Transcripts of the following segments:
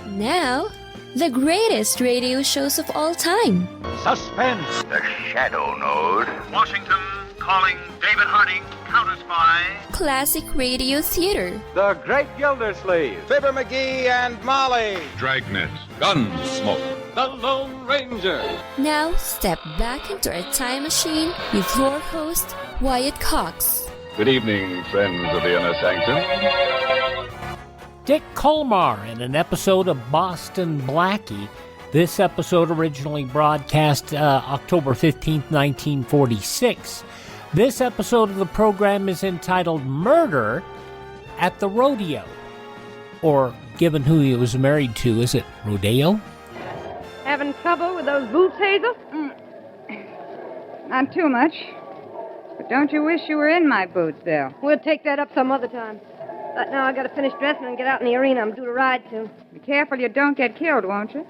Now, the greatest radio shows of all time. Suspense. The Shadow Node. Washington calling David Harding, counter spy. Classic radio theater. The Great Gildersleeve. Fibber McGee and Molly. Dragnet. Gunsmoke. The Lone Ranger. Now, step back into a time machine with your host, Wyatt Cox. Good evening, friends of the Inner Sanctum. Dick Kollmar in an episode of Boston-Blackie. This episode originally broadcast October 15th, 1946. This episode of the program is entitled Murder at the Rodeo. Or, given who he was married to, is it Rodeo? Having trouble with those boots, Hazel? Not too much. But don't you wish you were in my boots, Bill? We'll take that up some other time. Right now I gotta finish dressing and get out in the arena. I'm due to ride soon. Be careful you don't get killed, won't you?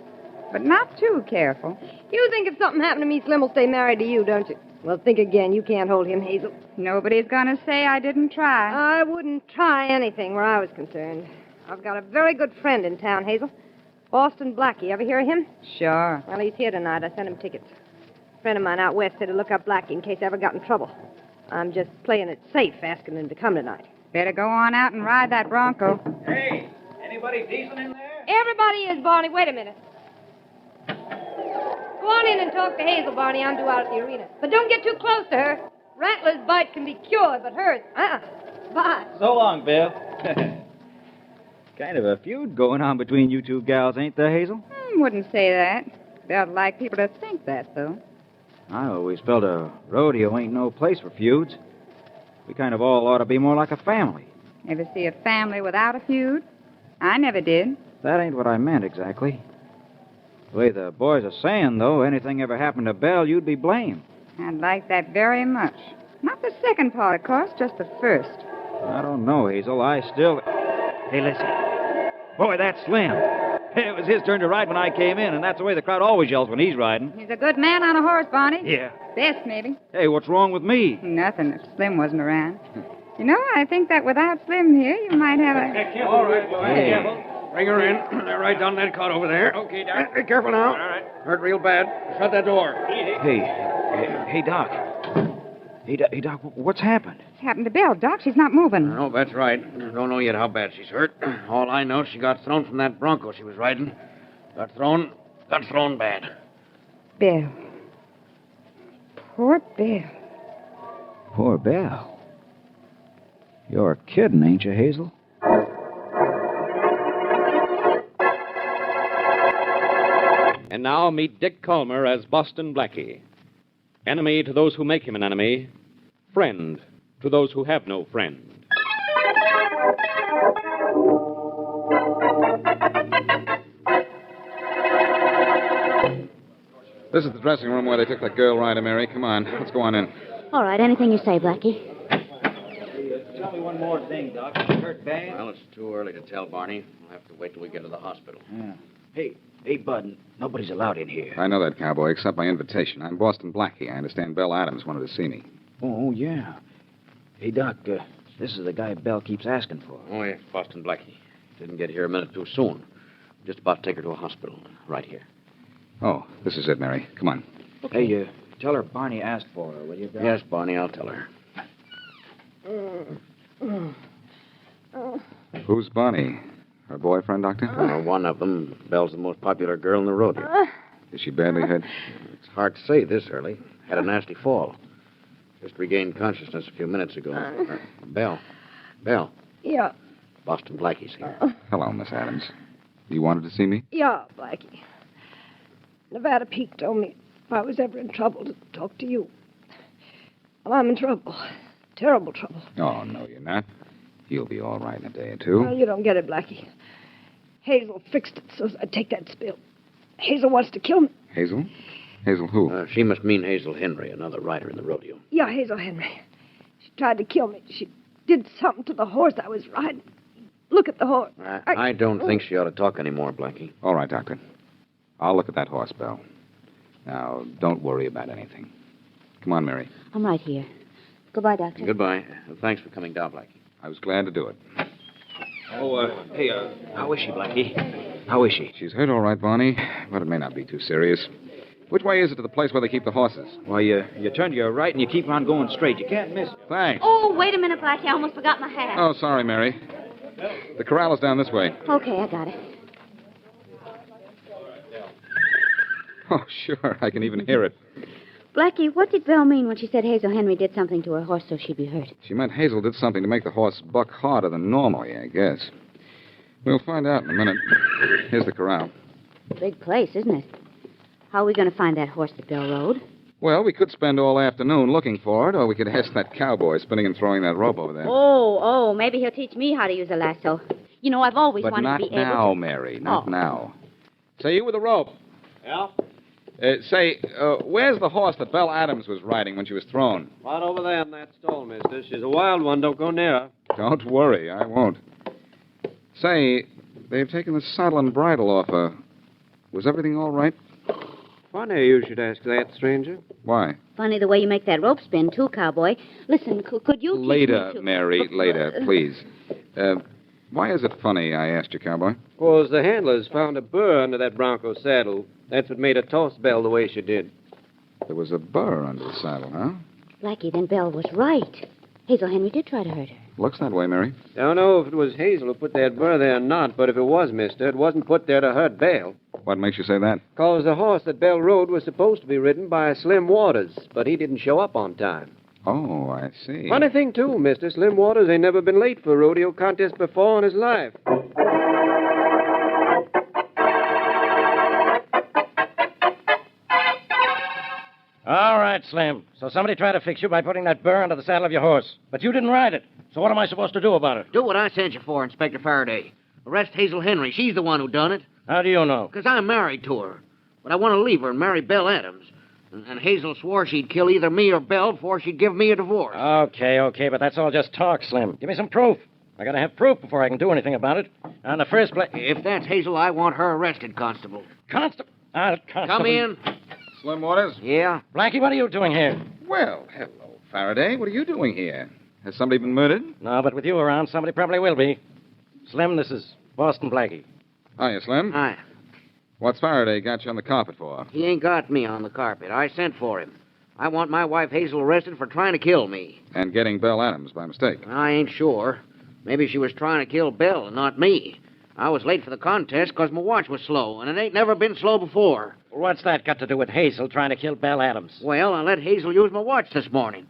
But not too careful. You think if something happened to me, Slim will stay married to you, don't you? Well, think again. You can't hold him, Hazel. Nobody's gonna say I didn't try. I wouldn't try anything where I was concerned. I've got a very good friend in town, Hazel. Boston-Blackie. Ever hear of him? Sure. Well, he's here tonight. I sent him tickets. A friend of mine out west said to look up Blackie in case I ever got in trouble. I'm just playing it safe, asking him to come tonight. Better go on out and ride that bronco. Hey, anybody decent in there? Everybody is, Barney. Wait a minute. Go on in and talk to Hazel, Barney. I'm due out at the arena. But don't get too close to her. Rattler's bite can be cured, but hers, Bye. So long, Bill. Kind of a feud going on between you two gals, ain't there, Hazel? Wouldn't say that. They'd like people to think that, though. I always felt a rodeo ain't no place for feuds. We kind of all ought to be more like a family. Ever see a family without a feud? I never did. That ain't what I meant exactly. The way the boys are saying, though, anything ever happened to Belle, you'd be blamed. I'd like that very much. Not the second part, of course, just the first. I don't know, Hazel. I still... Hey, listen. Boy, that's Slim. It was his turn to ride when I came in, and that's the way the crowd always yells when he's riding. He's a good man on a horse, Barney. Yeah. Best, maybe. Hey, what's wrong with me? Nothing if Slim wasn't around. You know, I think that without Slim here, you might have a... All right, boy. Hey. Careful. Bring her in. They're right down that cot over there. Okay, Doc. Be careful now. All right. Hurt real bad. Shut that door. Hey, Doc. Hey, Doc, what's happened? What's happened to Belle, Doc? She's not moving. No, that's right. Don't know yet how bad she's hurt. All I know, she got thrown from that bronco she was riding. Got thrown bad. Belle. Poor Belle. Poor Belle. You're kidding, ain't you, Hazel? And now meet Dick Kollmar as Boston-Blackie. Enemy to those who make him an enemy. Friend to those who have no friend. This is the dressing room where they took that girl rider, Mary. Come on, let's go on in. All right, anything you say, Blackie. Tell me one more thing, Doc. You hurt bad? Well, it's too early to tell, Barney. We'll have to wait till we get to the hospital. Yeah. Hey, Bud, nobody's allowed in here. I know that, cowboy, except by invitation. I'm Boston-Blackie. I understand Belle Adams wanted to see me. Oh, yeah. Hey, Doc, this is the guy Belle keeps asking for. Oh, yes, Boston-Blackie. Didn't get here a minute too soon. Just about to take her to a hospital. Right here. Oh, this is it, Mary. Come on. Okay. Hey, tell her Barney asked for her, will you, Doc? Yes, Barney, I'll tell her. Who's Bonnie? Her boyfriend, Doctor? One of them. Belle's the most popular girl in the rodeo. Is she badly hurt? It's hard to say this early. Had a nasty fall. Just regained consciousness a few minutes ago. Belle. Yeah. Boston-Blackie's here. Hello, Miss Adams. You wanted to see me? Yeah, Blackie. Nevada Pete told me if I was ever in trouble to talk to you. Well, I'm in trouble. Terrible trouble. Oh, no, you're not. You'll be all right in a day or two. Well, you don't get it, Blackie. Hazel fixed it so I'd take that spill. Hazel wants to kill me. Hazel? Hazel who? She must mean Hazel Henry, another rider in the rodeo. Yeah, Hazel Henry. She tried to kill me. She did something to the horse I was riding. Look at the horse. I don't think she ought to talk anymore, Blackie. All right, Doctor. I'll look at that horse, Belle. Now, don't worry about anything. Come on, Mary. I'm right here. Goodbye, Doctor. Goodbye. Thanks for coming down, Blackie. I was glad to do it. Hey, how is she, Blackie? How is she? She's hurt all right, Barney, but it may not be too serious. Which way is it to the place where they keep the horses? Well, you turn to your right and you keep on going straight. You can't miss it. Thanks. Oh, wait a minute, Blackie. I almost forgot my hat. Oh, sorry, Mary. The corral is down this way. Okay, I got it. Oh, sure. I can even hear it. Blackie, what did Belle mean when she said Hazel Henry did something to her horse so she'd be hurt? She meant Hazel did something to make the horse buck harder than normally, I guess. We'll find out in a minute. Here's the corral. Big place, isn't it? How are we going to find that horse that Belle rode? Well, we could spend all afternoon looking for it, or we could ask that cowboy spinning and throwing that rope over there. Oh, maybe he'll teach me how to use a lasso. You know, I've always But wanted not to be now, able to... Mary, not Oh. now. Say, you with the rope. Yeah? Where's the horse that Belle Adams was riding when she was thrown? Right over there in that stall, mister. She's a wild one. Don't go near her. Don't worry, I won't. Say, they've taken the saddle and bridle off her. Was everything all right? Funny you should ask that, stranger. Why? Funny the way you make that rope spin, too, cowboy. Listen, could you teach Later, me to... Mary, later, please. Why is it funny, I asked you, cowboy? 'Cause the handlers found a burr under that bronco saddle. That's what made her toss Belle the way she did. There was a burr under the saddle, huh? Blackie, then Belle was right. Hazel Henry did try to hurt her. Looks that way, Mary. Don't know if it was Hazel who put that burr there or not, but if it was, mister, it wasn't put there to hurt Belle. What makes you say that? 'Cause the horse that Belle rode was supposed to be ridden by Slim Waters, but he didn't show up on time. Oh, I see. Funny thing, too, mister. Slim Waters ain't never been late for a rodeo contest before in his life. All right, Slim. So somebody tried to fix you by putting that burr under the saddle of your horse. But you didn't ride it. So what am I supposed to do about it? Do what I sent you for, Inspector Faraday. Arrest Hazel Henry. She's the one who done it. How do you know? 'Cause I'm married to her. But I want to leave her and marry Belle Adams. And Hazel swore she'd kill either me or Belle before she'd give me a divorce. Okay, but that's all just talk, Slim. Give me some proof. I gotta have proof before I can do anything about it. Now, in the first place... If that's Hazel, I want her arrested, Constable. Constable? Constable. Come in. Slim Waters? Yeah? Blackie, what are you doing here? Well, hello, Faraday. What are you doing here? Has somebody been murdered? No, but with you around, somebody probably will be. Slim, this is Boston-Blackie. Hiya, Slim. Hi. What's Faraday got you on the carpet for? He ain't got me on the carpet. I sent for him. I want my wife Hazel arrested for trying to kill me. And getting Belle Adams by mistake. I ain't sure. Maybe she was trying to kill Belle and not me. I was late for the contest 'cause my watch was slow, and it ain't never been slow before. What's that got to do with Hazel trying to kill Belle Adams? Well, I let Hazel use my watch this morning.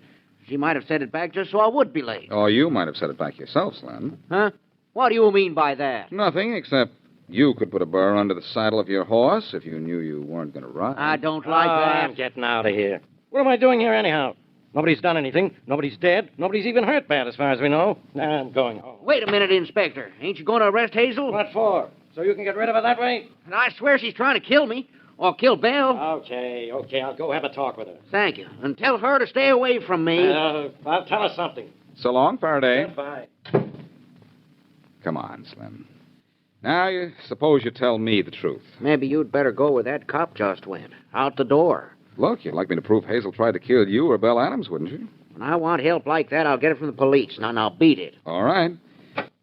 She might have set it back just so I would be late. Or you might have set it back yourself, Slim. Huh? What do you mean by that? Nothing, except you could put a burr under the saddle of your horse if you knew you weren't going to ride. I don't like that. I'm getting out of here. What am I doing here anyhow? Nobody's done anything. Nobody's dead. Nobody's even hurt bad as far as we know. I'm going home. Wait a minute, Inspector. Ain't you going to arrest Hazel? What for? So you can get rid of her that way? And I swear she's trying to kill me. Or kill Belle. Okay. I'll go have a talk with her. Thank you. And tell her to stay away from me. I'll tell her something. So long, Faraday. Goodbye. Come on, Slim. Now, you suppose you tell me the truth. Maybe you'd better go where that cop just went. Out the door. Look, you'd like me to prove Hazel tried to kill you or Belle Adams, wouldn't you? When I want help like that, I'll get it from the police. Now, beat it. All right.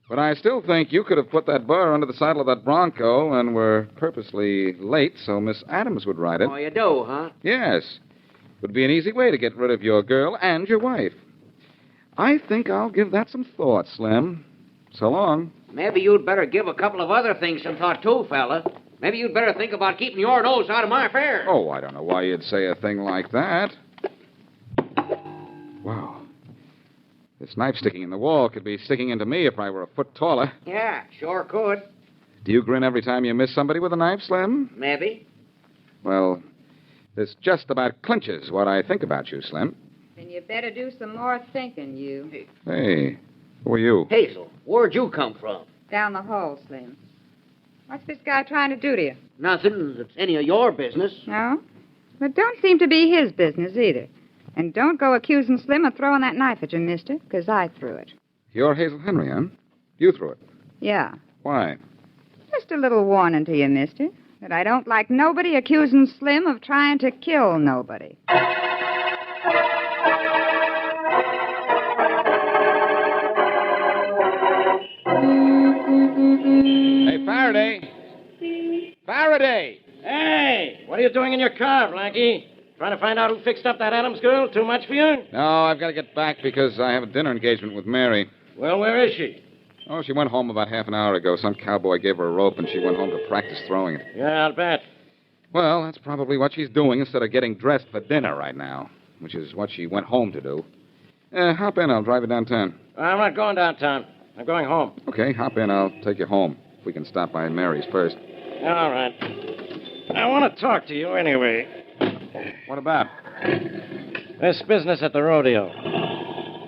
But I still think you could have put that burr under the saddle of that bronco and were purposely late so Miss Adams would ride it. Oh, you do, huh? Yes. Would be an easy way to get rid of your girl and your wife. I think I'll give that some thought, Slim. So long. Maybe you'd better give a couple of other things some thought, too, fella. Maybe you'd better think about keeping your nose out of my affairs. Oh, I don't know why you'd say a thing like that. Wow. This knife sticking in the wall could be sticking into me if I were a foot taller. Yeah, sure could. Do you grin every time you miss somebody with a knife, Slim? Maybe. Well, this just about clinches what I think about you, Slim. Then you better do some more thinking, you. Hey, who are you? Hazel, where'd you come from? Down the hall, Slim. What's this guy trying to do to you? Nothing that's any of your business. No? But don't seem to be his business either. And don't go accusing Slim of throwing that knife at you, mister, because I threw it. You're Hazel Henry, huh? You threw it. Yeah. Why? Just a little warning to you, mister, that I don't like nobody accusing Slim of trying to kill nobody. Hey, Faraday. doing in your car, Blackie? Trying to find out who fixed up that Adams girl? Too much for you? No, I've got to get back because I have a dinner engagement with Mary. Well, where is she? Oh, she went home about half an hour ago. Some cowboy gave her a rope, and she went home to practice throwing it. Yeah, I'll bet. Well, that's probably what she's doing instead of getting dressed for dinner right now, which is what she went home to do. Hop in. I'll drive you downtown. I'm not going downtown. I'm going home. Okay, hop in. I'll take you home. If we can stop by Mary's first. All right. I want to talk to you anyway. What about? This business at the rodeo.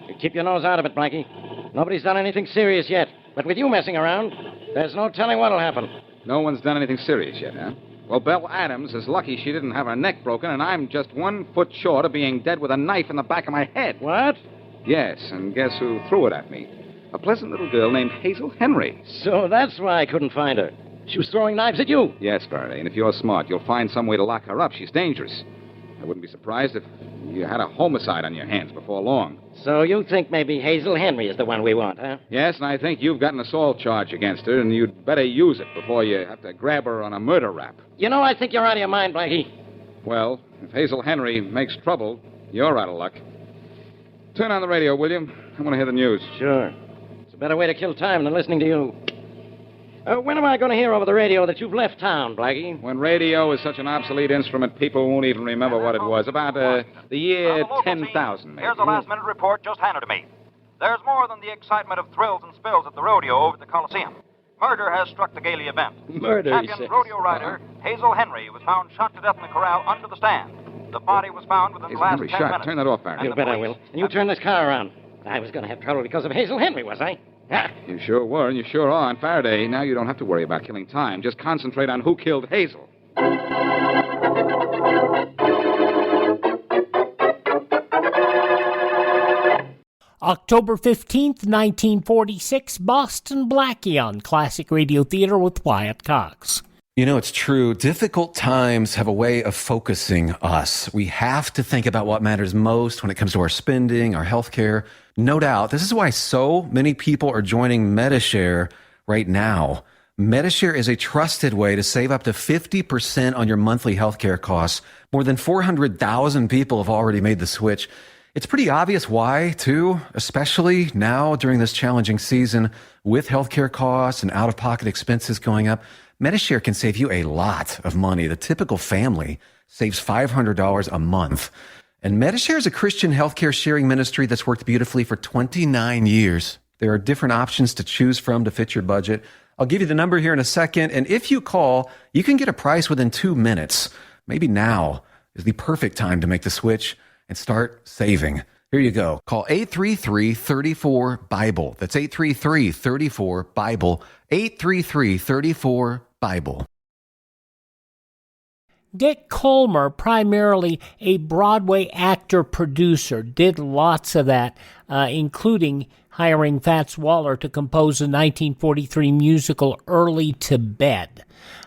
You keep your nose out of it, Blackie. Nobody's done anything serious yet. But with you messing around, there's no telling what'll happen. No one's done anything serious yet, huh? Well, Belle Adams is lucky she didn't have her neck broken, and I'm just 1 foot short of being dead with a knife in the back of my head. What? Yes, and guess who threw it at me? A pleasant little girl named Hazel Henry. So that's why I couldn't find her. She was throwing knives at you. Yes, Faraday, and if you're smart, you'll find some way to lock her up. She's dangerous. I wouldn't be surprised if you had a homicide on your hands before long. So you think maybe Hazel Henry is the one we want, huh? Yes, and I think you've got an assault charge against her, and you'd better use it before you have to grab her on a murder rap. You know, I think you're out of your mind, Blackie. Well, if Hazel Henry makes trouble, you're out of luck. Turn on the radio, will you? I want to hear the news. Sure. It's a better way to kill time than listening to you. When am I going to hear over the radio that you've left town, Blackie? When radio is such an obsolete instrument, people won't even remember what it was. About the year 10,000, maybe. Here's a last-minute report just handed to me. There's more than the excitement of thrills and spills at the rodeo over at the Coliseum. Murder has struck the Gailey event. Murder, Champion rodeo rider Hazel Henry was found shot to death in the corral under the stand. The body was found within the last Henry 10 shot. minutes. Turn that off, Barry. You bet I will. And you turn this car around. I was going to have trouble because of Hazel Henry, was I? You sure were, and you sure are. And Faraday, now you don't have to worry about killing time. Just concentrate on who killed Hazel. October 15th, 1946, Boston-Blackie on Classic Radio Theater with Wyatt Cox. You know, it's true. Difficult times have a way of focusing us. We have to think about what matters most when it comes to our spending, our health care. No doubt. This is why so many people are joining Medi-Share right now. Medi-Share is a trusted way to save up to 50% on your monthly health care costs. More than 400,000 people have already made the switch. It's pretty obvious why, too, especially now during this challenging season with healthcare costs and out-of-pocket expenses going up. Medi-Share can save you a lot of money. The typical family saves $500 a month. And Medi-Share is a Christian healthcare sharing ministry that's worked beautifully for 29 years. There are different options to choose from to fit your budget. I'll give you the number here in a second, and if you call, you can get a price within 2 minutes. Maybe now is the perfect time to make the switch and start saving. Here you go. Call 833-34-BIBLE. That's 833-34-BIBLE. 833-34-BIBLE. Dick Kollmar, primarily a Broadway actor-producer, did lots of that, including hiring Fats Waller to compose the 1943 musical Early to Bed.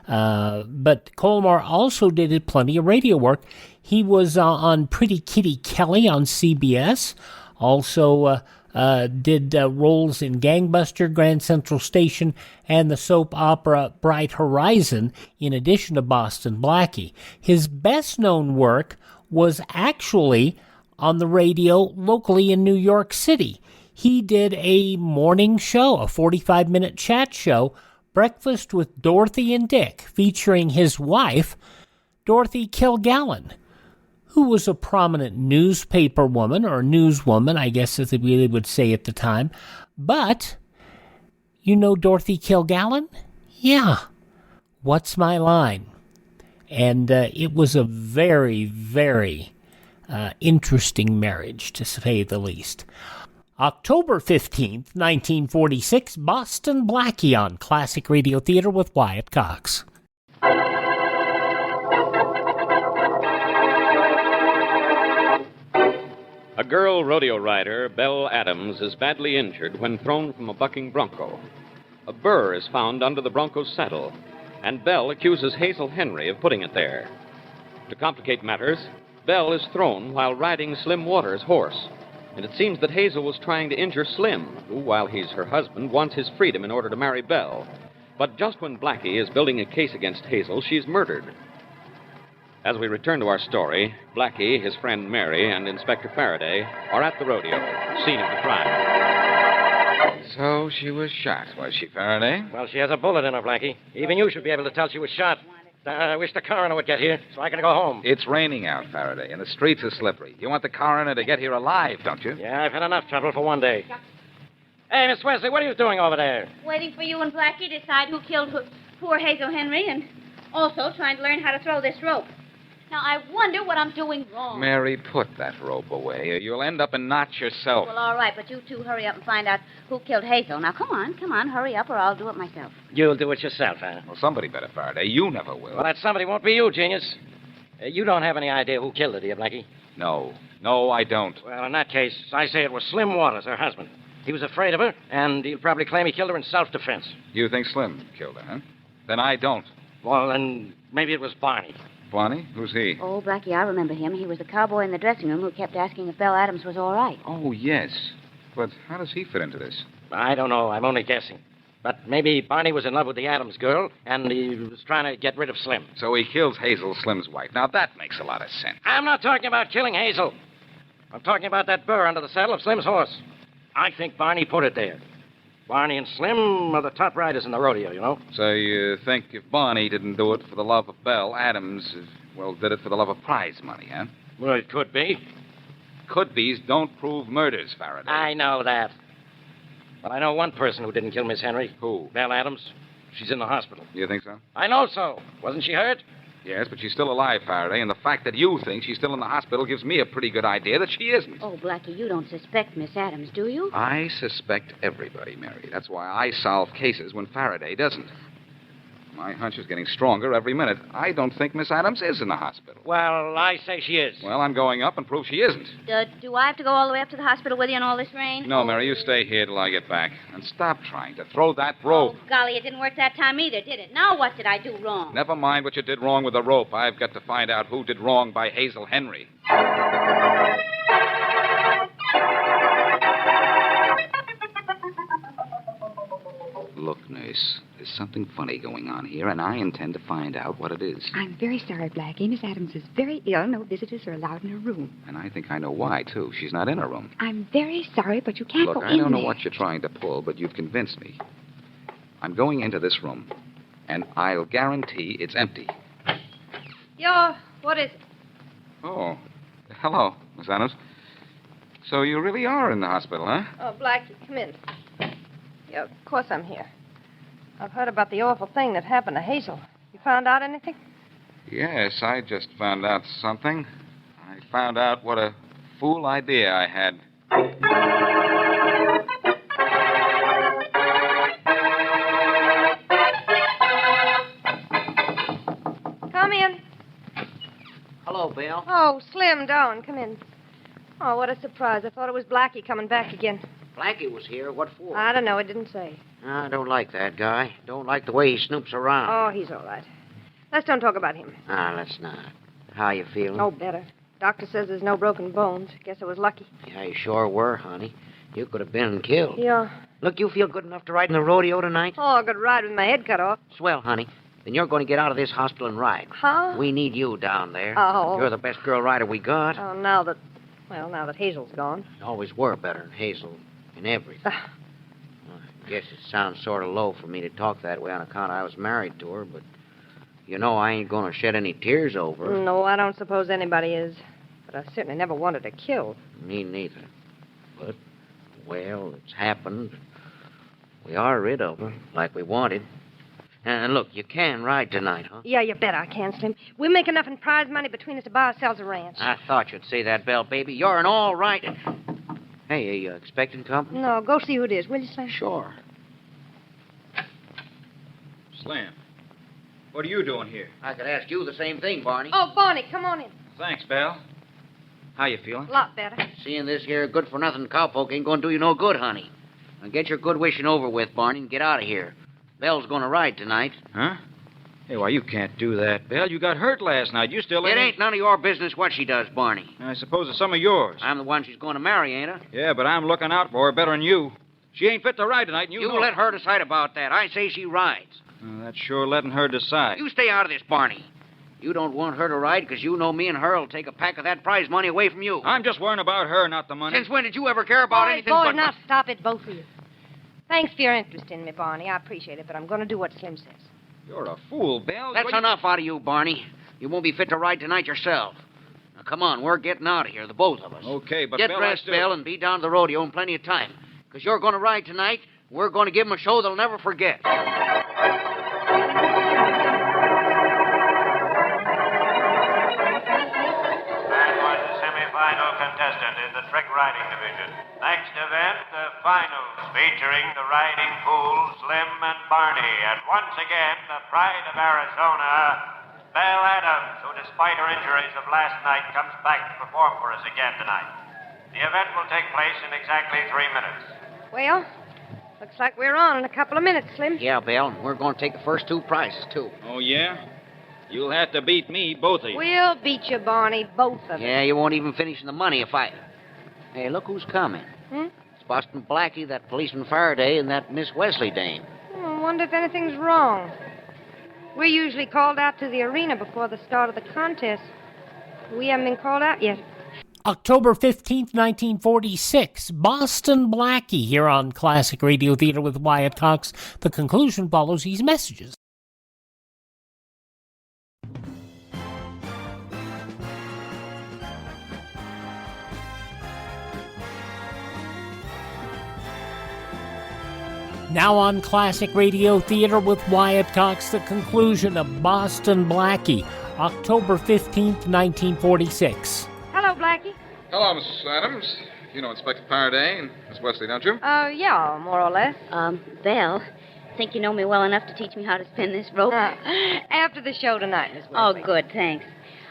But Colmar also did plenty of radio work. He was on Pretty Kitty Kelly on CBS, also did roles in Gangbuster, Grand Central Station, and the soap opera Bright Horizon, in addition to Boston-Blackie. His best-known work was actually on the radio locally in New York City. He did a morning show, a 45-minute chat show, Breakfast with Dorothy and Dick, featuring his wife, Dorothy Kilgallen, who was a prominent newspaper woman, or newswoman, I guess as they really would say at the time. But, you know Dorothy Kilgallen? Yeah. What's My Line? And it was a very, very interesting marriage, to say the least. October 15th, 1946, Boston-Blackie on Classic Radio Theater with Wyatt Cox. A girl rodeo rider, Belle Adams, is badly injured when thrown from a bucking bronco. A burr is found under the bronco's saddle, and Belle accuses Hazel Henry of putting it there. To complicate matters, Belle is thrown while riding Slim Waters' horse, and it seems that Hazel was trying to injure Slim, who, while he's her husband, wants his freedom in order to marry Belle. But just when Blackie is building a case against Hazel, she's murdered. As we return to our story, Blackie, his friend Mary, and Inspector Faraday are at the rodeo, scene of the crime. So she was shot, was she, Faraday? Well, she has a bullet in her, Blackie. Even you should be able to tell she was shot. I wish the coroner would get here so I can go home. It's raining out, Faraday, and the streets are slippery. You want the coroner to get here alive, don't you? Yeah, I've had enough trouble for one day. Hey, Miss Wesley, what are you doing over there? Waiting for you and Blackie to decide who killed poor Hazel Henry and also trying to learn how to throw this rope. Now, I wonder what I'm doing wrong. Mary, put that rope away, or you'll end up in knots yourself. Well, all right, but you two hurry up and find out who killed Hazel. Now, come on, hurry up, or I'll do it myself. You'll do it yourself, huh? Well, somebody better, Faraday. You never will. Well, that somebody won't be you, genius. You don't have any idea who killed her, do you, Blackie? No, I don't. Well, in that case, I say it was Slim Waters, her husband. He was afraid of her, and he'll probably claim he killed her in self-defense. You think Slim killed her, huh? Then I don't. Well, then maybe it was Barney. Barney? Who's he? Oh, Blackie, I remember him. He was the cowboy in the dressing room who kept asking if Belle Adams was all right. Oh, yes. But how does he fit into this? I don't know. I'm only guessing. But maybe Barney was in love with the Adams girl, and he was trying to get rid of Slim. So he kills Hazel, Slim's wife. Now, that makes a lot of sense. I'm not talking about killing Hazel. I'm talking about that burr under the saddle of Slim's horse. I think Barney put it there. Barney and Slim are the top riders in the rodeo, you know. So you think if Barney didn't do it for the love of Belle, Adams, did it for the love of prize money, huh? Well, it could be. Could-be's don't prove murders, Faraday. I know that. But I know one person who didn't kill Miss Henry. Who? Belle Adams. She's in the hospital. You think so? I know so. Wasn't she hurt? Yes, but she's still alive, Faraday, and the fact that you think she's still in the hospital gives me a pretty good idea that she isn't. Oh, Blackie, you don't suspect Miss Adams, do you? I suspect everybody, Mary. That's why I solve cases when Faraday doesn't. My hunch is getting stronger every minute. I don't think Miss Adams is in the hospital. Well, I say she is. Well, I'm going up and prove she isn't. Do I have to go all the way up to the hospital with you in all this rain? No, Mary, you stay here till I get back. And stop trying to throw that rope. Oh, golly, it didn't work that time either, did it? Now what did I do wrong? Never mind what you did wrong with the rope. I've got to find out who did wrong by Hazel Henry. Look, nurse, there's something funny going on here, and I intend to find out what it is. I'm very sorry, Blackie. Miss Adams is very ill. No visitors are allowed in her room. And I think I know why, too. She's not in her room. I'm very sorry, but you can't Look, go in I don't know there. what you're trying to pull, but you've convinced me. I'm going into this room, and I'll guarantee it's empty. What is it? Oh, hello, Miss Adams. So you really are in the hospital, huh? Oh, Blackie, come in. Yeah, of course I'm here. I've heard about the awful thing that happened to Hazel. You found out anything? Yes, I just found out something. I found out what a fool idea I had. Come in. Hello, Bill. Oh, Slim, Doan, come in. Oh, what a surprise. I thought it was Blackie coming back again. Blackie was here. What for? I don't know. It didn't say. I don't like that guy. Don't like the way he snoops around. Oh, he's all right. Let's don't talk about him. Let's not. How you feeling? Oh, better. Doctor says there's no broken bones. Guess I was lucky. Yeah, you sure were, honey. You could have been killed. Yeah. Look, you feel good enough to ride in the rodeo tonight? Oh, I could ride with my head cut off. Swell, honey. Then you're going to get out of this hospital and ride. Huh? We need you down there. Oh. You're the best girl rider we got. Oh, now that Hazel's gone. You always were better than Hazel in everything. I guess it sounds sort of low for me to talk that way on account I was married to her, but you know I ain't going to shed any tears over her. No, I don't suppose anybody is. But I certainly never wanted her killed. Me neither. But, well, it's happened. We are rid of her, like we wanted. And look, you can ride tonight, huh? Yeah, you bet I can, Slim. We'll make enough in prize money between us to buy ourselves a ranch. I thought you'd say that, Belle, baby. You're an all right. Hey, are you expecting company? No, go see who it is, will you, Slim? Sure. Slim, what are you doing here? I could ask you the same thing, Barney. Oh, Barney, come on in. Thanks, Belle. How you feeling? A lot better. Seeing this here good-for-nothing cowpoke ain't going to do you no good, honey. Now get your good wishing over with, Barney, and get out of here. Belle's going to ride tonight. Huh? Hey, why, you can't do that, Belle. You got hurt last night. You still It ain't none of your business what she does, Barney. I suppose it's some of yours. I'm the one she's going to marry, ain't I? Yeah, but I'm looking out for her better than you. She ain't fit to ride tonight, and you know. let her decide about that. I say she rides. That's sure letting her decide. You stay out of this, Barney. You don't want her to ride because you know me and her will take a pack of that prize money away from you. I'm just worrying about her, not the money. Since when did you ever care about anything boy, but... now stop it, both of you. Thanks for your interest in me, Barney. I appreciate it, but I'm going to do what Slim says. You're a fool, Belle. That's enough out of you, Barney. You won't be fit to ride tonight yourself. Now, come on, we're getting out of here, the both of us. Okay, but Get Belle, dressed, Belle, and be down to the rodeo in plenty of time. Because you're going to ride tonight. We're going to give them a show they'll never forget. Final contestant in the trick riding division. Next event, the finals, featuring the riding pool, Slim and Barney. And once again, the pride of Arizona, Belle Adams, who despite her injuries of last night, comes back to perform for us again tonight. The event will take place in exactly 3 minutes. Well, looks like we're on in a couple of minutes, Slim. Yeah, Belle, we're going to take the first 2 prizes, too. Oh, yeah? You'll have to beat me, both of you. We'll beat you, Barney, both of us. Yeah, you won't even finish the money if I... Hey, look who's coming. It's Boston-blackie, that policeman Faraday, and that Miss Wesley dame. I wonder if anything's wrong. We're usually called out to the arena before the start of the contest. We haven't been called out yet. October 15th, 1946, Boston-blackie here on Classic Radio Theater with Wyatt Cox. The conclusion follows these messages. Now on Classic Radio Theater with Wyatt Cox, the conclusion of Boston-blackie, October 15th, 1946. Hello, Blackie. Hello, Miss Adams. You know Inspector Faraday and Miss Wesley, don't you? Yeah, more or less. Belle, think you know me well enough to teach me how to spin this rope? After the show tonight, Miss Oh, Wesley. good, thanks.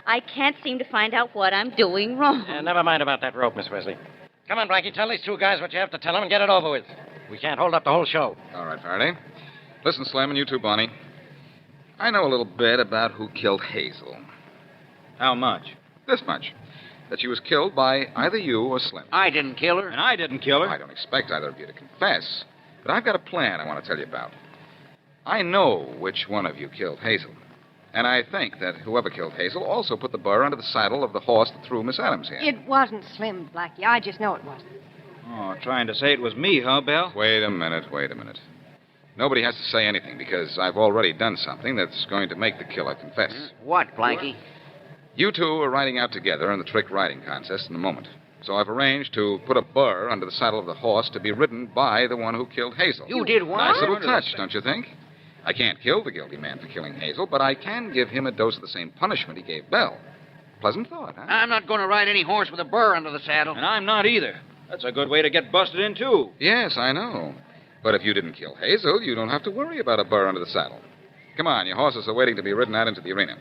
I can't seem to find out what I'm doing wrong. Never mind about that rope, Miss Wesley. Come on, Blackie, tell these 2 guys what you have to tell them and get it over with. We can't hold up the whole show. All right, Faraday. Listen, Slim, and you too, Bonnie. I know a little bit about who killed Hazel. How much? This much. That she was killed by either you or Slim. I didn't kill her. And I didn't kill her. I don't expect either of you to confess. But I've got a plan I want to tell you about. I know which one of you killed Hazel. And I think that whoever killed Hazel also put the burr under the saddle of the horse that threw Miss Adams here. It wasn't Slim, Blackie. I just know it wasn't. Oh, trying to say it was me, huh, Belle? Wait a minute. Nobody has to say anything because I've already done something that's going to make the killer confess. What, Blackie? You 2 are riding out together in the trick riding contest in a moment. So I've arranged to put a burr under the saddle of the horse to be ridden by the one who killed Hazel. You did what? Nice little touch, don't you think? I can't kill the guilty man for killing Hazel, but I can give him a dose of the same punishment he gave Belle. Pleasant thought, huh? I'm not going to ride any horse with a burr under the saddle. And I'm not either. That's a good way to get busted in, too. Yes, I know. But if you didn't kill Hazel, you don't have to worry about a burr under the saddle. Come on, your horses are waiting to be ridden out into the arena.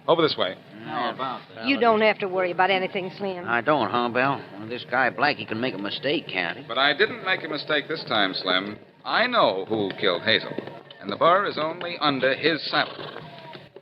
Over this way. How about that? You don't have to worry about anything, Slim. I don't, huh, Belle? Well, this guy Blackie can make a mistake, can't he? But I didn't make a mistake this time, Slim. I know who killed Hazel. And the burr is only under his saddle.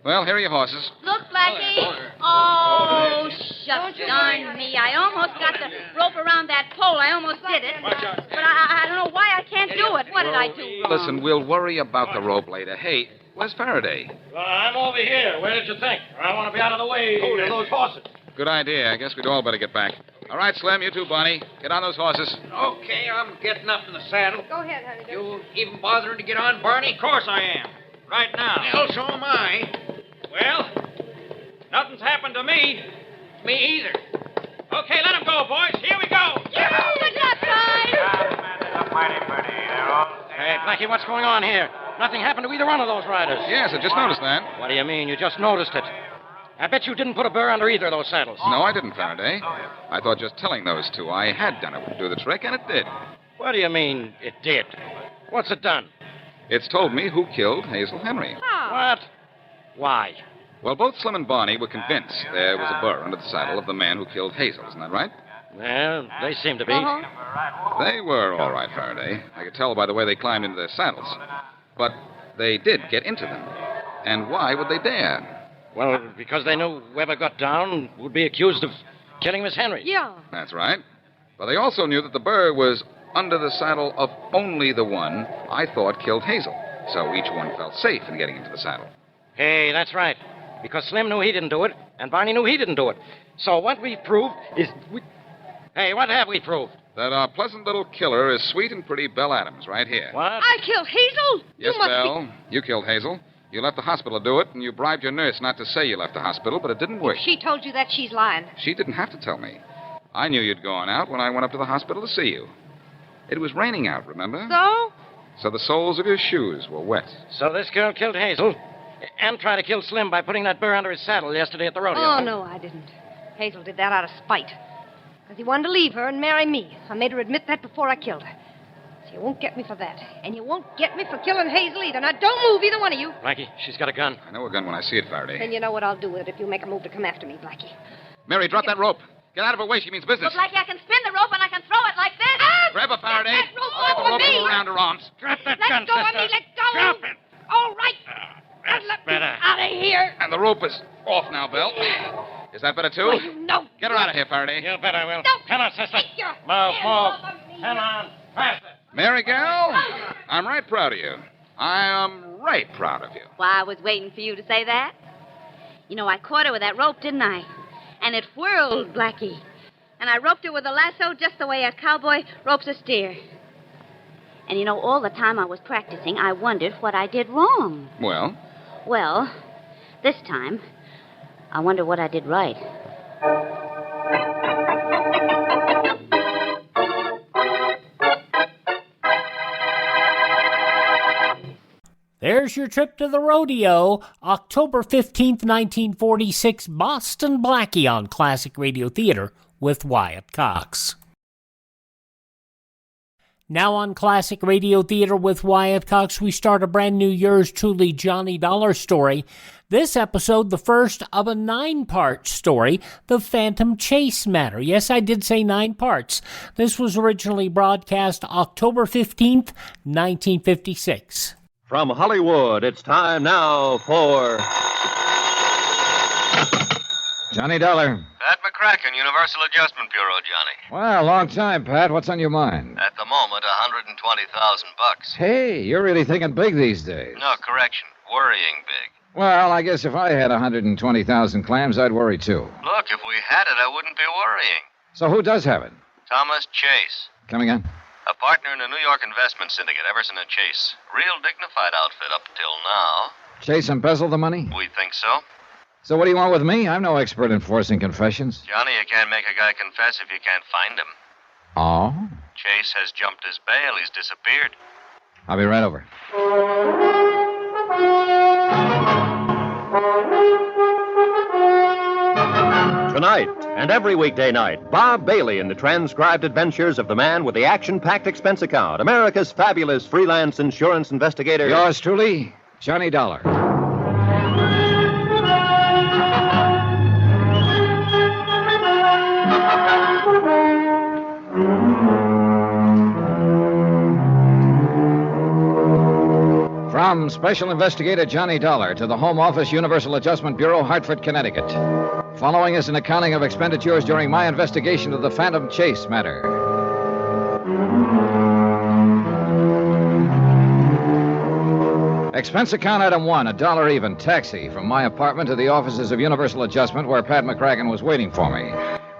Well, here are your horses. Look, Blackie. Oh, shucks, darn me. I almost got the rope around that pole. I almost did it. But I don't know why I can't do it. What did I do wrong? Listen, we'll worry about the rope later. Hey, where's Faraday? Well, I'm over here. Where did you think? I want to be out of the way of those horses. Good idea. I guess we'd all better get back. All right, Slim, you too, Bonnie. Get on those horses. Okay, I'm getting up in the saddle. Go ahead, honey. You even bothering to get on, Barney? Of course I am. Right now. Well, so am I. Well, nothing's happened to me. Me either. Okay, let him go, boys. Here we go. Good luck, guys. Hey, Blackie, what's going on here? Nothing happened to either one of those riders. Yes, I just noticed that. What do you mean? You just noticed it. I bet you didn't put a burr under either of those saddles. No, I didn't, Faraday. I thought just telling those 2 I had done it would do the trick, and it did. What do you mean, it did? What's it done? It's told me who killed Hazel Henry. What? Why? Well, both Slim and Barney were convinced there was a burr under the saddle of the man who killed Hazel. Isn't that right? Well, they seem to be. They were all right, Faraday. I could tell by the way they climbed into their saddles. But they did get into them. And why would they dare? Well, because they knew whoever got down would be accused of killing Miss Henry. Yeah. That's right. But they also knew that the burr was under the saddle of only the one I thought killed Hazel. So each one felt safe in getting into the saddle. Hey, that's right. Because Slim knew he didn't do it, and Barney knew he didn't do it. So what we proved is... Hey, what have we proved? That our pleasant little killer is sweet and pretty Belle Adams right here. What? I killed Hazel? Yes, you must Belle. You killed Hazel. You left the hospital to do it, and you bribed your nurse not to say you left the hospital, but it didn't work. If she told you that, she's lying. She didn't have to tell me. I knew you'd gone out when I went up to the hospital to see you. It was raining out, remember? So the soles of your shoes were wet. So this girl killed Hazel and tried to kill Slim by putting that burr under his saddle yesterday at the rodeo. Oh, no, I didn't. Hazel did that out of spite. Because he wanted to leave her and marry me. I made her admit that before I killed her. So you won't get me for that. And you won't get me for killing Hazel either. Now, don't move, either one of you. Blackie, she's got a gun. I know a gun when I see it, Faraday. Then you know what I'll do with it if you make a move to come after me, Blackie. Mary, drop that rope. Get out of her way. She means business. Well, Blackie, I can spin the rope and I can throw it like this. Grab her, Faraday. That rope I'll get the rope me. around her arms. Drop that Let gun, go sister. of me. Let go. Drop it. All right. That's let better. me out of here. And the rope is off now, Belle. Is that better, too? Well, you know. Get her out of here, Faraday. You bet I will. No. Come on, sister. Take your Move. hands off of me. Come on. Faster. Mary gal, I'm right proud of you. I am right proud of you. Why, I was waiting for you to say that. You know, I caught her with that rope, didn't I? And it whirled, Blackie. And I roped her with a lasso just the way a cowboy ropes a steer. And you know, all the time I was practicing, I wondered what I did wrong. Well? Well, this time, I wonder what I did right. There's your trip to the rodeo, October 15th, 1946, Boston-Blackie on Classic Radio Theater with Wyatt Cox. Now on Classic Radio Theater with Wyatt Cox, we start a brand new yours truly Johnny Dollar story. This episode, the first of a 9-part story, The Phantom Chase Matter. Yes, I did say 9 parts. This was originally broadcast October 15th, 1956. From Hollywood, it's time now for... Johnny Dollar. Pat Mccracken, Universal Adjustment Bureau, Johnny. Well, long time, Pat. What's on your mind? At the moment, $120,000. Hey, you're really thinking big these days. No, correction. Worrying big. Well, I guess if I had 120,000 clams, I'd worry too. Look, if we had it, I wouldn't be worrying. So who does have it? Thomas Chase. Come again? A partner in a New York investment syndicate, Everson & Chase. Real dignified outfit up till now. Chase embezzled the money? We think so. So what do you want with me? I'm no expert in forcing confessions. Johnny, you can't make a guy confess if you can't find him. Oh? Chase has jumped his bail. He's disappeared. I'll be right over. Tonight and every weekday night, Bob Bailey in the transcribed adventures of the man with the action-packed expense account, America's fabulous freelance insurance investigator. Yours truly, Johnny Dollar. From Special Investigator Johnny Dollar to the Home Office, Universal Adjustment Bureau, Hartford, Connecticut. Following is an accounting of expenditures during my investigation of the Phantom Chase matter. Expense account item 1, $1 even, taxi from my apartment to the offices of Universal Adjustment where Pat Mccracken was waiting for me,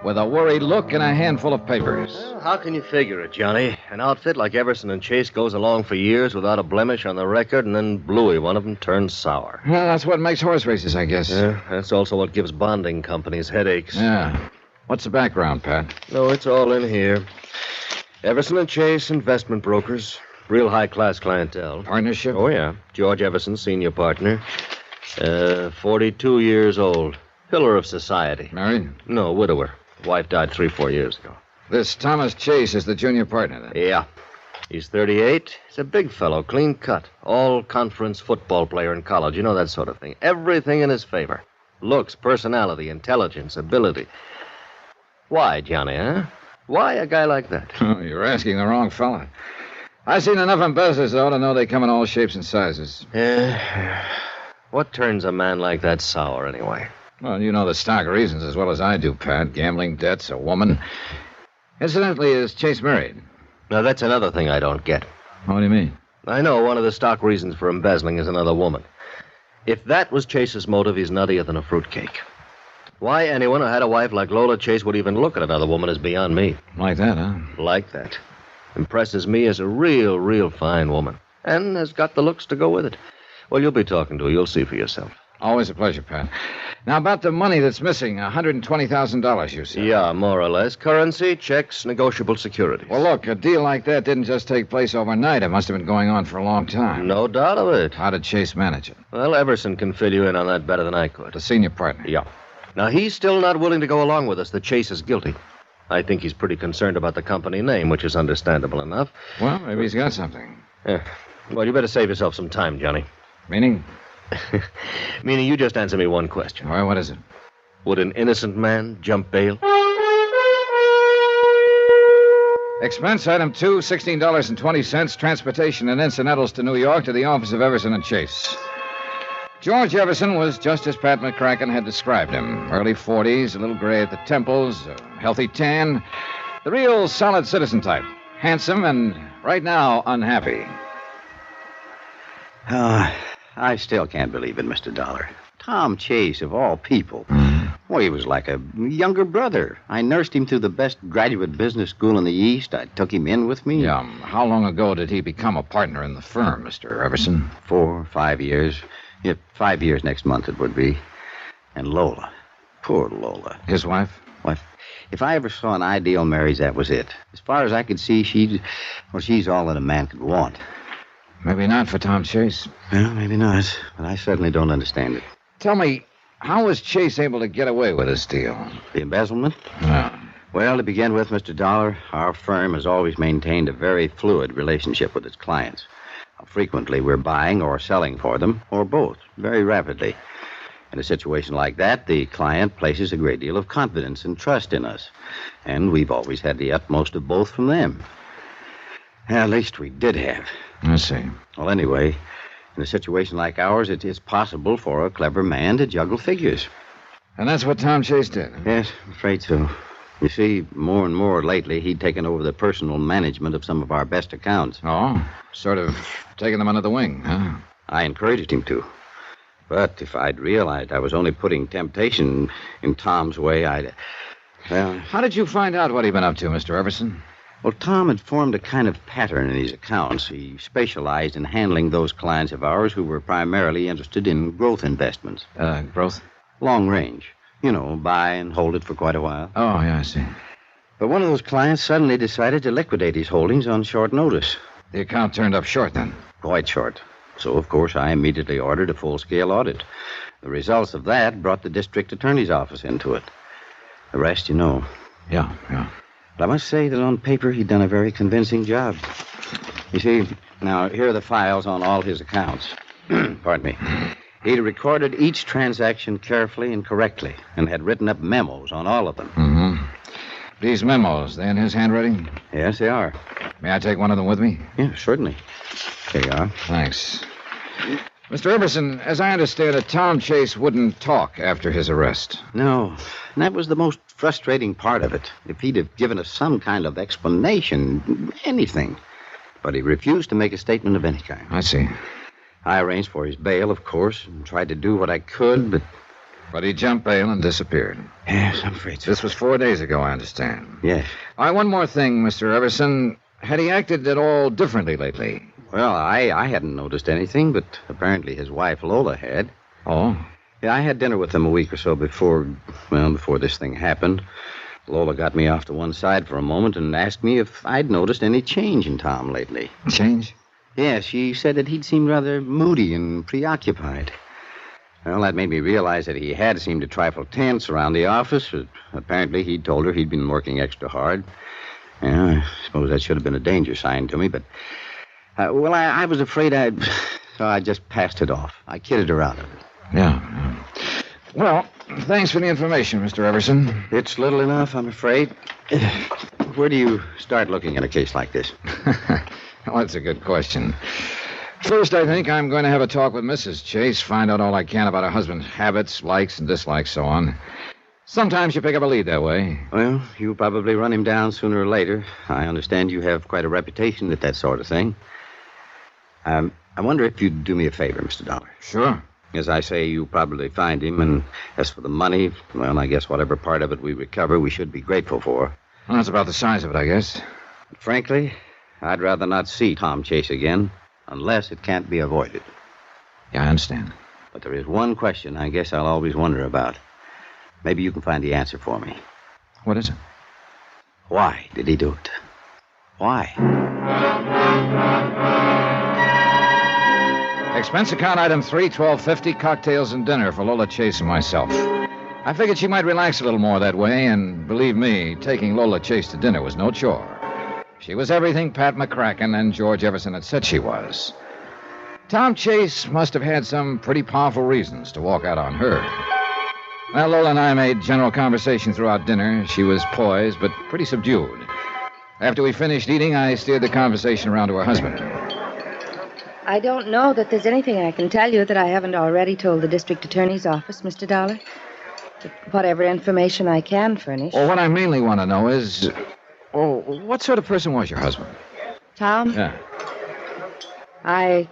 with a worried look and a handful of papers. Well, how can you figure it, Johnny? An outfit like Everson & Chase goes along for years without a blemish on the record, and then Bluey, one of them, turns sour. Well, that's what makes horse races, I guess. Yeah, that's also what gives bonding companies headaches. Yeah. What's the background, Pat? No, it's all in here. Everson & Chase, investment brokers. Real high-class clientele. Partnership? Oh, yeah. George Everson, senior partner. 42 years old. Pillar of society. Married? No, widower. Wife died 3-4 years ago. This Thomas Chase is the junior partner, then? Yeah. He's 38. He's a big fellow, clean cut. All-conference football player in college. You know, that sort of thing. Everything in his favor. Looks, personality, intelligence, ability. Why, Johnny, huh? Why a guy like that? Oh, you're asking the wrong fella. I've seen enough embezzlers, though, to know they come in all shapes and sizes. Yeah. What turns a man like that sour, anyway? Well, you know the stock reasons as well as I do, Pat. Gambling debts, a woman. Incidentally, is Chase married? Now, that's another thing I don't get. What do you mean? I know one of the stock reasons for embezzling is another woman. If that was Chase's motive, he's nuttier than a fruitcake. Why anyone who had a wife like Lola Chase would even look at another woman is beyond me. Like that, huh? Like that. Impresses me as a real fine woman. And has got the looks to go with it. Well, you'll be talking to her. You'll see for yourself. Always a pleasure, Pat. Now, about the money that's missing, $120,000, you said. Yeah, more or less. Currency, checks, negotiable securities. Well, look, a deal like that didn't just take place overnight. It must have been going on for a long time. No doubt of it. How did Chase manage it? Well, Everson can fill you in on that better than I could. The senior partner? Yeah. Now, he's still not willing to go along with us that Chase is guilty. I think he's pretty concerned about the company name, which is understandable enough. Well, maybe he's got something. Yeah. Well, you better save yourself some time, Johnny. Meaning? Meaning you just answer me one question. All right, what is it? Would an innocent man jump bail? Expense item 2, $16.20, transportation and incidentals to New York to the office of Everson and Chase. George Everson was just as Pat Mccracken had described him. Early 40s, a little gray at the temples, a healthy tan. The real solid citizen type. Handsome and, right now, unhappy. I still can't believe it, Mr. Dollar. Tom Chase, of all people. Well, he was like a younger brother. I nursed him through the best graduate business school in the East. I took him in with me. Yeah, how long ago did he become a partner in the firm, Mr. Everson? 4 or 5 years. Yeah, 5 years next month it would be. And Lola. Poor Lola. His wife? Well, if I ever saw an ideal marriage, that was it. As far as I could see, she's all that a man could want. Maybe not for Tom Chase. Well, maybe not. But I certainly don't understand it. Tell me, how was Chase able to get away with this deal? The embezzlement? Yeah. Well, to begin with, Mr. Dollar, our firm has always maintained a very fluid relationship with its clients. Frequently, we're buying or selling for them, or both, very rapidly. In a situation like that, the client places a great deal of confidence and trust in us. And we've always had the utmost of both from them. At least we did have. I see. Well, anyway, in a situation like ours, it is possible for a clever man to juggle figures. And that's what Tom Chase did? Huh? Yes, I'm afraid so. You see, more and more lately, he'd taken over the personal management of some of our best accounts. Oh, sort of taking them under the wing, huh? I encouraged him to. But if I'd realized I was only putting temptation in Tom's way, well... How did you find out what he'd been up to, Mr. Everson? Well, Tom had formed a kind of pattern in his accounts. He specialized in handling those clients of ours who were primarily interested in growth investments. Growth? Long range. You know, buy and hold it for quite a while. Oh, yeah, I see. But one of those clients suddenly decided to liquidate his holdings on short notice. The account turned up short, then? Quite short. So, of course, I immediately ordered a full-scale audit. The results of that brought the district attorney's office into it. The rest, you know. Yeah. But I must say that on paper, he'd done a very convincing job. You see, now, here are the files on all his accounts. Pardon me. He'd recorded each transaction carefully and correctly and had written up memos on all of them. Mm-hmm. These memos, they in his handwriting? Yes, they are. May I take one of them with me? Yeah, certainly. Here you are. Thanks. Mr. Everson, as I understand it, Tom Chase wouldn't talk after his arrest. No, and that was the most frustrating part of it. If he'd have given us some kind of explanation, anything. But he refused to make a statement of any kind. I see. I arranged for his bail, of course, and tried to do what I could, but... But he jumped bail and disappeared. Yes, I'm afraid so. This was 4 days ago, I understand. Yes. All right, one more thing, Mr. Everson. Had he acted at all differently lately? Well, I hadn't noticed anything, but apparently his wife, Lola, had. Oh? Yeah, I had dinner with them a week or so before this thing happened. Lola got me off to one side for a moment and asked me if I'd noticed any change in Tom lately. Change? Yeah, she said that he'd seemed rather moody and preoccupied. Well, that made me realize that he had seemed a trifle tense around the office. Apparently, he'd told her he'd been working extra hard. Yeah, I suppose that should have been a danger sign to me, but... I was afraid so I just passed it off. I kidded her out of it. Yeah. Well, thanks for the information, Mr. Everson. It's little enough, I'm afraid. Where do you start looking at a case like this? Well, that's a good question. First, I think I'm going to have a talk with Mrs. Chase, find out all I can about her husband's habits, likes, and dislikes, so on. Sometimes you pick up a lead that way. Well, you'll probably run him down sooner or later. I understand you have quite a reputation at that sort of thing. I wonder if you'd do me a favor, Mr. Dollar. Sure. As I say, you probably find him, and as for the money, well, I guess whatever part of it we recover, we should be grateful for. Well, that's about the size of it, I guess. But frankly, I'd rather not see Tom Chase again, unless it can't be avoided. Yeah, I understand. But there is one question I guess I'll always wonder about. Maybe you can find the answer for me. What is it? Why did he do it? Why? Expense account item 3, $12.50, cocktails and dinner for Lola Chase and myself. I figured she might relax a little more that way, and believe me, taking Lola Chase to dinner was no chore. She was everything Pat Mccracken and George Everson had said she was. Tom Chase must have had some pretty powerful reasons to walk out on her. Well, Lola and I made general conversation throughout dinner. She was poised, but pretty subdued. After we finished eating, I steered the conversation around to her husband. I don't know that there's anything I can tell you that I haven't already told the district attorney's office, Mr. Dollar. But whatever information I can furnish. Well, what I mainly want to know is... Oh, what sort of person was your husband? Tom? Yeah. I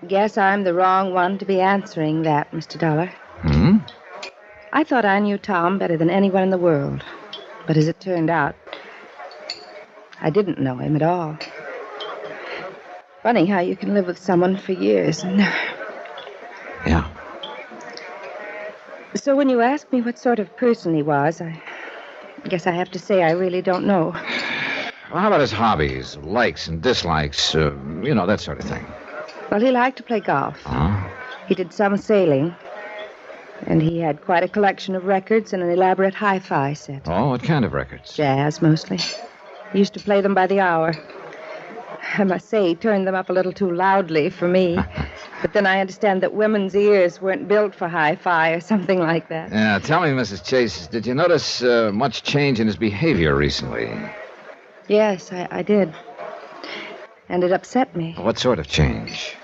guess I'm the wrong one to be answering that, Mr. Dollar. Hmm? I thought I knew Tom better than anyone in the world. But as it turned out, I didn't know him at all. Funny how you can live with someone for years and... Yeah. So when you ask me what sort of person he was, I guess I have to say I really don't know. Well, how about his hobbies, likes and dislikes, that sort of thing? Well, he liked to play golf. Huh? He did some sailing. And he had quite a collection of records and an elaborate hi-fi set. Oh, what kind of records? Jazz, mostly. He used to play them by the hour. I must say he turned them up a little too loudly for me. But then I understand that women's ears weren't built for hi-fi or something like that. Yeah, tell me, Mrs. Chase, did you notice much change in his behavior recently? Yes, I did. And it upset me. What sort of change?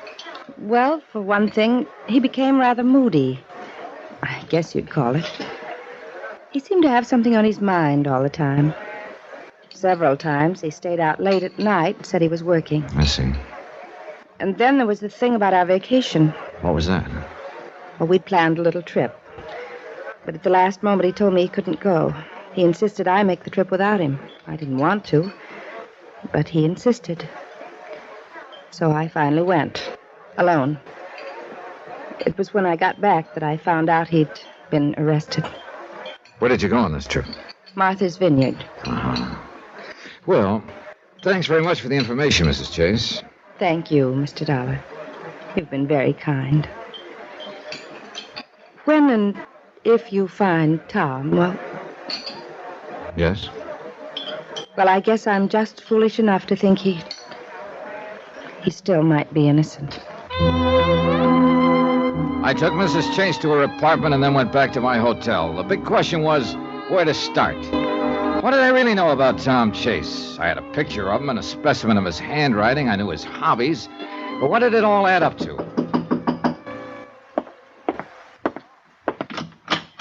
Well, for one thing, he became rather moody. I guess you'd call it. He seemed to have something on his mind all the time. Several times he stayed out late at night and said he was working. I see. And then there was the thing about our vacation. What was that? Well, we'd planned a little trip. But at the last moment he told me he couldn't go. He insisted I make the trip without him. I didn't want to, but he insisted. So I finally went, alone. It was when I got back that I found out he'd been arrested. Where did you go on this trip? Martha's Vineyard. Uh-huh. Well, thanks very much for the information, Mrs. Chase. Thank you, Mr. Dollar. You've been very kind. When and if you find Tom, well... Yes? Well, I guess I'm just foolish enough to think he still might be innocent. I took Mrs. Chase to her apartment and then went back to my hotel. The big question was where to start. What did I really know about Tom Chase? I had a picture of him and a specimen of his handwriting. I knew his hobbies. But what did it all add up to?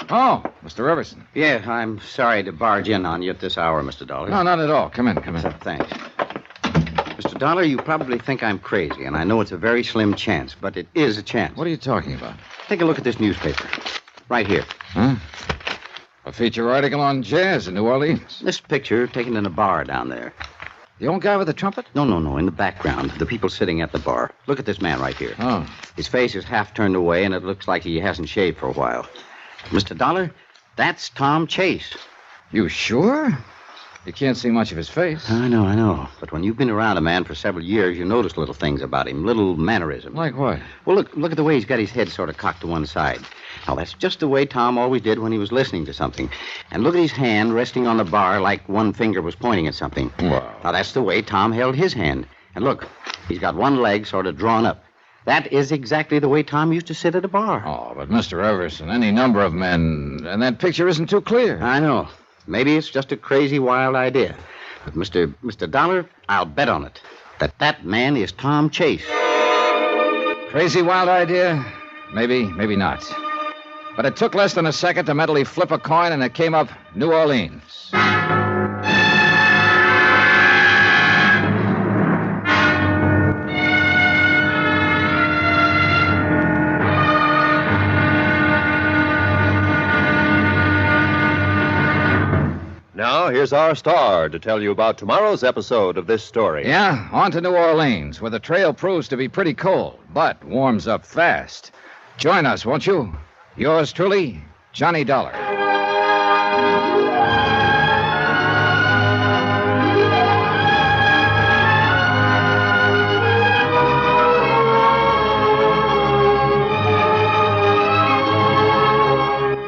Oh, Mr. Everson. Yeah, I'm sorry to barge in on you at this hour, Mr. Dollar. No, not at all. Come in. Thanks. Mr. Dollar, you probably think I'm crazy, and I know it's a very slim chance, but it is a chance. What are you talking about? Take a look at this newspaper. Right here. Huh? A feature article on jazz in New Orleans. This picture taken in a bar down there. The old guy with the trumpet? No, in the background. The people sitting at the bar. Look at this man right here. Oh. His face is half turned away, and it looks like he hasn't shaved for a while. Mr. Dollar, that's Tom Chase. You sure? You can't see much of his face. I know. But when you've been around a man for several years, you notice little things about him, little mannerisms. Like what? Well, look at the way he's got his head sort of cocked to one side. Now, that's just the way Tom always did when he was listening to something. And look at his hand resting on the bar like one finger was pointing at something. Wow. Now, that's the way Tom held his hand. And look, he's got one leg sort of drawn up. That is exactly the way Tom used to sit at a bar. Oh, but Mr. Everson, any number of men, and that picture isn't too clear. I know. Maybe it's just a crazy, wild idea. But, Mr. Dollar, I'll bet on it that man is Tom Chase. Crazy, wild idea? Maybe not. But it took less than a second to mentally flip a coin, and it came up New Orleans. here's our star to tell you about tomorrow's episode of this story. Yeah, on to New Orleans, where the trail proves to be pretty cold, but warms up fast. Join us, won't you? Yours truly, Johnny Dollar.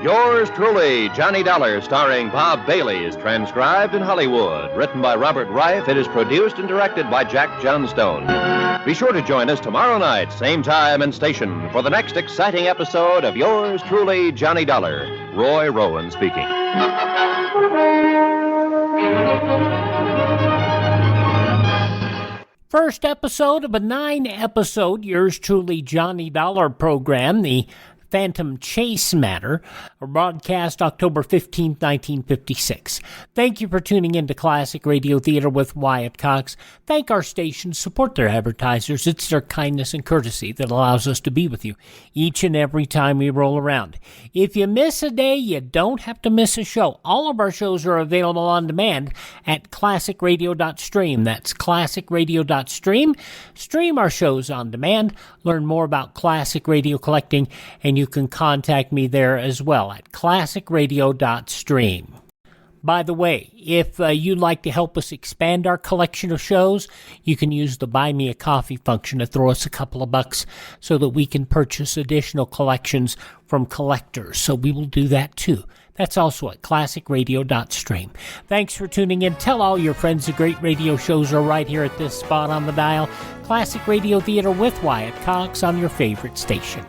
Yours truly, Johnny Dollar, starring Bob Bailey, is transcribed in Hollywood. Written by Robert Reif, it is produced and directed by Jack Johnstone. Be sure to join us tomorrow night, same time and station, for the next exciting episode of Yours truly, Johnny Dollar. Roy Rowan speaking. First episode of a 9-episode Yours Truly Johnny Dollar program, the Phantom Chase Matter, broadcast October 15, 1956. Thank you for tuning in to Classic Radio Theater with Wyatt Cox. Thank our stations, support their advertisers. It's their kindness and courtesy that allows us to be with you each and every time we roll around. If you miss a day, you don't have to miss a show. All of our shows are available on demand at classicradio.stream. That's classicradio.stream. Stream our shows on demand. Learn more about classic radio collecting, and you can contact me there as well at classicradio.stream. By the way, if you'd like to help us expand our collection of shows, you can use the Buy Me a Coffee function to throw us a couple of bucks so that we can purchase additional collections from collectors. So we will do that too. That's also at classicradio.stream. Thanks for tuning in. Tell all your friends the great radio shows are right here at this spot on the dial. Classic Radio Theater with Wyatt Cox on your favorite station.